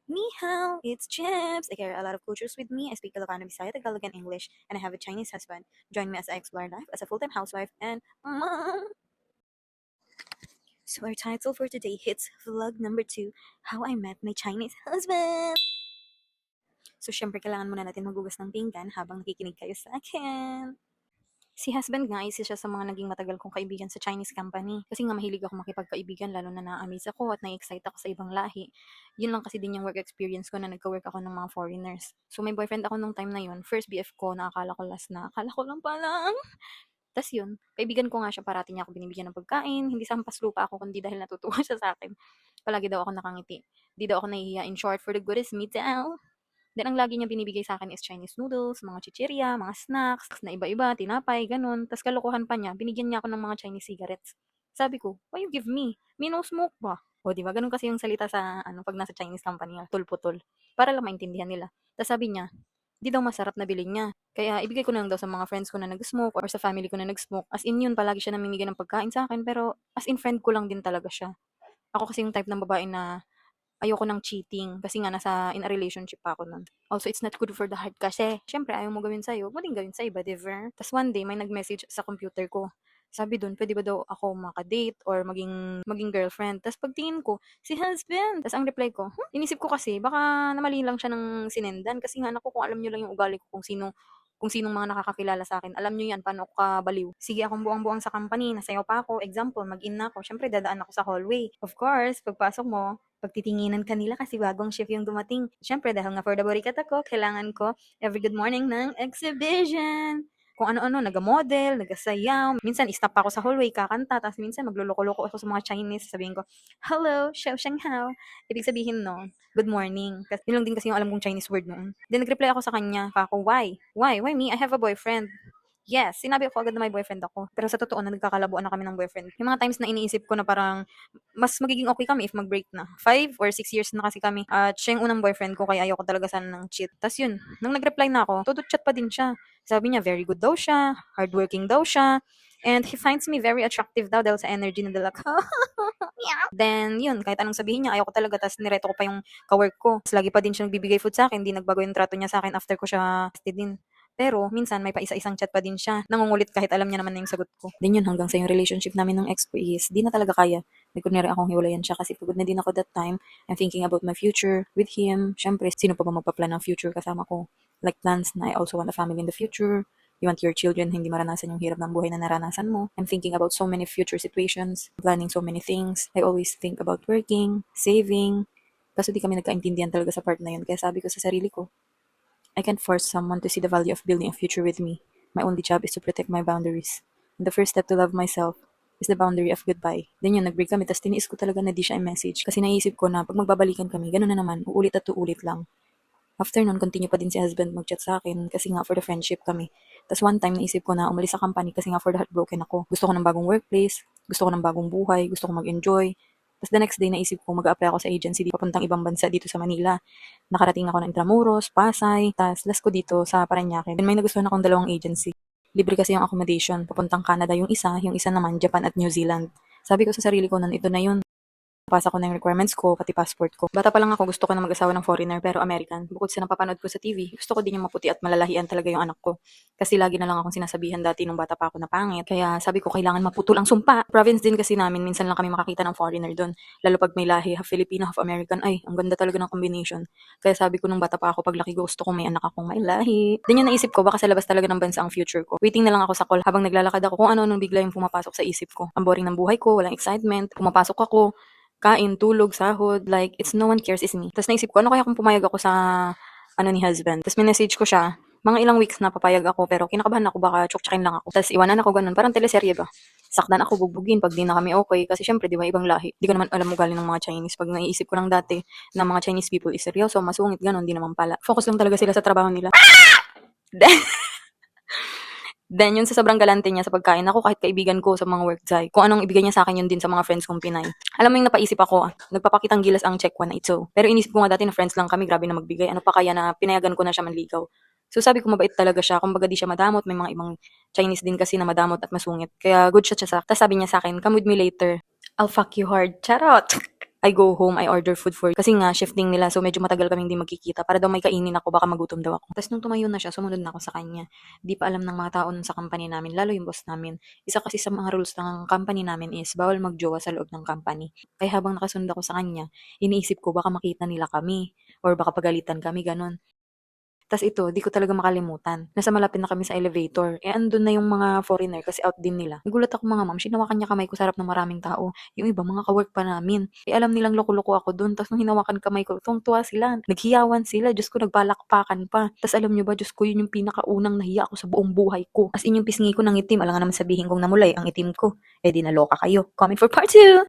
Ni hao, it's Chips. I carry a lot of cultures with me. I speak Ilocano, Bisaya, Tagalog, and English, and I have a Chinese husband. Join me as I explore life as a full-time housewife and mom. So our title for today hits vlog number 2, How I Met My Chinese Husband. So syempre kailangan muna natin maghugas ng pinggan habang nakikinig kayo sa akin. Si husband nga, isa siya sa mga naging matagal kong kaibigan sa Chinese company. Kasi nga mahilig ako makipagkaibigan, lalo na na-amaze ako at na-excite ako sa ibang lahi. Yun lang kasi din yung work experience ko na nagka-work ako ng mga foreigners. So may boyfriend ako nung time na yun. First BF ko, na akala ko last na. Akala ko lang pala. Tas yun, kaibigan ko nga siya, parati niya ako binibigyan ng pagkain. Hindi sa hampas lupa ako, kundi dahil natutuwa siya sa akin. Palagi daw ako nakangiti. Di daw ako nahihiya. In short, for the good is me daw. Then, ang lagi niya binibigay sa akin is Chinese noodles, mga chichirya, mga snacks na iba-iba, tinapay, ganun. Tapos kalokohan pa niya, binigyan niya ako ng mga Chinese cigarettes. Sabi ko, why you give me? Me no smoke ba? O, di ba? Ganun kasi yung salita sa, pag nasa Chinese company, tulputol. Para lang maintindihan nila. Tapos sabi niya, di daw masarap na bilhin niya. Kaya ibigay ko na lang daw sa mga friends ko na nag-smoke or sa family ko na nag-smoke. As in yun, palagi siya namimigay ng pagkain sa akin, pero as in friend ko lang din talaga siya. Ako kasi yung type ng babae na ayoko ng cheating kasi nga in a relationship pa ako nun. Also, it's not good for the heart kasi syempre ayaw mo gawin sa'yo, pwedeng gawin sa iba, diba? Tapos one day, may nag-message sa computer ko. Sabi dun, pwede ba daw ako makadate or maging girlfriend? Tapos pagtingin ko, si husband. Tapos ang reply ko, inisip ko kasi, baka namali lang siya ng sinendan kasi nga naku, kung alam nyo lang yung ugali ko kung sinong mga nakakakilala sa akin. Alam nyo yan, paano ako kabaliw. Sige, akong buwang-buwang sa company, nasayaw pa ako. Example, mag-in na ako. Syempre, dadaan ako sa hallway. Of course, pagpasok mo, pagtitinginan kanila kasi bagong shift yung dumating. Syempre, dahil nga for the borikat ako, kailangan ko every good morning ng exhibition. Kung ano-ano, naga-model, nagasayaw. Minsan, stop ako sa hallway, kakanta. Tapos minsan, magluloko-loko ako sa mga Chinese. Sabihin ko, hello, xiao shang hao. Ibig sabihin no, good morning. Kasi yun lang din kasi yung alam kong Chinese word noon. Then, nag-reply ako sa kanya. Kako, why? Why? Why me? I have a boyfriend. Yes, sinabi ko agad na may boyfriend ako. Pero sa totoo na nagkakalabuan na kami ng boyfriend. Yung mga times na iniisip ko na parang mas magiging okay kami if mag-break na. 5 or 6 years na kasi kami. At siya yung unang boyfriend ko kaya ayoko talaga sana ng cheat. Tapos yun, nung nag-reply na ako, todo chat pa din siya. Sabi niya, very good daw siya, hardworking daw siya, and he finds me very attractive daw dahil sa energy na dala ko. Then, yun, kahit anong sabihin niya, ayoko talaga. Tapos nireto ko pa yung kawork ko. Tapos lagi pa din siya nagbibigay food sa akin. Hindi nagbago yung trato niya sa akin after ko siya din. Pero, minsan, may paisa-isang chat pa din siya. Nangungulit kahit alam niya naman na yung sagot ko. Then yun, hanggang sa yung relationship namin ng ex ko is, di na talaga kaya. May kunyari akong hiwalayan siya kasi pagod na din ako that time. I'm thinking about my future with him. Siyempre, sino pa ba magpa-plan ng future kasama ko? Like plans na I also want a family in the future. You want your children hindi maranasan yung hirap ng buhay na naranasan mo. I'm thinking about so many future situations, planning so many things. I always think about working, saving. Kaso di kami nagkaintindihan talaga sa part na yun. Kaya sabi ko sa sarili ko, I can't force someone to see the value of building a future with me. My only job is to protect my boundaries. And the first step to love myself is the boundary of goodbye. Then yun, nag-break kami, tapos tiniis ko talaga na di siya i-message. Kasi naisip ko na pag magbabalikan kami, gano'n na naman, uulit at uulit lang. After nun, continue pa din si husband mag-chat sa akin kasi nga for the friendship kami. Tapos one time, naisip ko na umalis sa company kasi nga for the heartbroken ako. Gusto ko ng bagong workplace, gusto ko ng bagong buhay, gusto ko mag-enjoy. Tapos the next day, naisip ko mag-apply ako sa agency papuntang ibang bansa dito sa Manila. Nakarating ako ng Intramuros, Pasay, tapos last ko dito sa Parañaque. Then may nagustuhan akong dalawang agency. Libre kasi yung accommodation. Papuntang Canada yung isa naman Japan at New Zealand. Sabi ko sa sarili ko nun, ito na yun. Pasa ko na yung requirements ko, pati passport ko. Bata pa lang ako, gusto ko na mag-asawa ng foreigner pero American. Bukod sa napapanood ko sa TV, gusto ko din yung maputi at malalahian talaga yung anak ko. Kasi lagi na lang akong sinasabihan dati nung bata pa ako na pangit. Kaya sabi ko, kailangan maputol ang sumpa. Province din kasi namin, minsan lang kami makakita ng foreigner doon. Lalo pag may lahi, half Filipino, half American. Ay, ang ganda talaga ng combination. Kaya sabi ko nung bata pa ako, paglaki ko, gusto ko may anak akong may lahi. Din yung naisip ko, baka sa labas talaga ng bansa ang future ko. Waiting na lang ako sa call habang naglalakad ako kung ano nung bigla yung pumapasok sa isip ko. Ang boring ng buhay ko, walang excitement. Pumapasok ako, kain, tulog, sahod, like, it's no one cares is me. Tapos naisip ko, ano kaya kung pumayag ako sa, ni husband. Tapos minessage ko siya, mga ilang weeks na papayag ako, pero kinakabahan ako, baka tsuktsakin lang ako. Tapos iwanan ako ganun, parang teleserye ba? Sakdan ako, bugbugin pag di na kami okay. Kasi syempre, di ba, ibang lahi. Di ko naman alam ugali ng mga Chinese. Pag naiisip ko lang dati na mga Chinese people is seryoso, masungit, ganun, di naman pala. Focus lang talaga sila sa trabaho nila. Then, yun sa sobrang galante niya sa pagkain, ako kahit kaibigan ko sa mga work site, kung anong ibigay niya sa akin, yun din sa mga friends kong Pinay. Alam mo yung napaisip ako, nagpapakitang gilas ang check 182. Pero inisip ko nga dati na friends lang kami, grabe na magbigay. Ano pa kaya na pinayagan ko na siya manligaw. So sabi ko mabait talaga siya, kumbaga di siya madamot, may mga ibang Chinese din kasi na madamot at masungit. Kaya good siya sa. Tapos sabi niya sa akin, come with me later. I'll fuck you hard. Charot! I go home, I order food for kasi nga shifting nila so medyo matagal kaming hindi magkikita para daw may kainin ako baka magutom daw ako. Tapos nung tumayo na siya, sumunod na ako sa kanya. Di pa alam ng mga tao nun sa company namin, lalo yung boss namin. Isa kasi sa mga rules ng company namin is bawal magjowa sa loob ng company. Kaya habang nakasunod ako sa kanya, iniisip ko baka makita nila kami or baka pagalitan kami, ganun. Tas ito, di ko talaga makalimutan. Nasa malapit na kami sa elevator. Eh, andun na yung mga foreigner kasi out din nila. Nagulat ako mga ma'am, hinawakan niya kamay ko sa harap ng maraming tao. Yung iba, mga kawork pa namin. Eh, alam nilang loko-loko ako dun. Tapos nung hinawakan kamay ko, tuwang-tuwa sila. Naghiyawan sila. Diyos ko, nagbalakpakan pa. Tapos alam niyo ba, Diyos ko, yun yung pinakaunang nahiya ako sa buong buhay ko. As in, yung pisngi ko ng itim. Alam nga naman sabihin kong namulay ang itim ko. Eh, di naloka kayo. Comment for part 2!